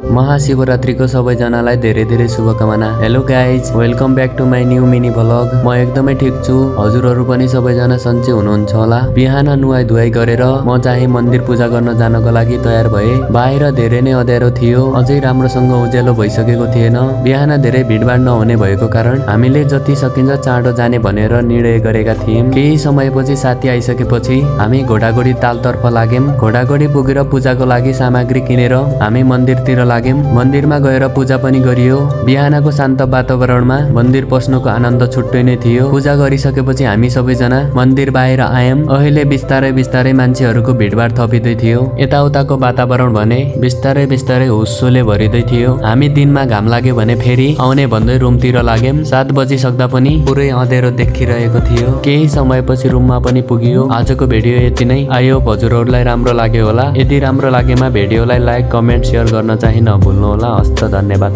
महाशिवरात्रीको सबैजनालाई धेरै धेरै शुभकामना। Hello guys, welcome back to my new mini vlog. म एकदमै ठिक छु, हजुरहरू पनि सबैजना सन्चै हुनुहुन्छ होला। बिहान नुहाई धुवाई गरेर म चाहिँ मन्दिर पूजा गर्न जानको लागि तयार भए। बाहिर धेरै नै अँध्यारो थियो, अझै राम्रोसँग उज्यालो भइसकेको थिएन। बिहान धेरै भिडभाड नहुने भएको कारण हामीले जति सकिन्छ चाँडो जाने भनेर निर्णय गरेका थियौं। केही समयपछि साथी आइसकेपछि हामी घोडाघोडी तालतर्फ लाग्यौं। घोडाघोडी पुगेर पूजाको लागि सामग्री किनेर हामी मन्दिरतिर लाग्यौं। मन्दिरमा गएर पूजा पनि गरियो। बिहानको शान्त वातावरणमा मन्दिर पस्नुको आनन्द छुट्टै नै थियो। पूजा गरिसकेपछि हामी सबैजना मन्दिर बाहिर आयौं। अहिले बिस्तारै बिस्तारै मान्छेहरूको भिडभाड थपिँदै थियो। यताउताको वातावरण भने बिस्तारै बिस्तारै हुस्सोले भरिँदै थियो। हामी दिनमा घाम लाग्यो भने फेरि आउने भन्दै रुमतिर लाग्यौं। 7 बजिसक्दा पनि पुरै अँध्यारो देखिरहेको थियो। केही समयपछि रुममा पनि पुगियो। आजको भिडियो यति नै। आई होप हजुरहरूलाई राम्रो लाग्यो होला। यदि राम्रो लागेमा भिडियोलाई लाइक, कमेन्ट, सेयर गर्न चाहिँ नभुल्नु होला। हस्त धन्यवाद।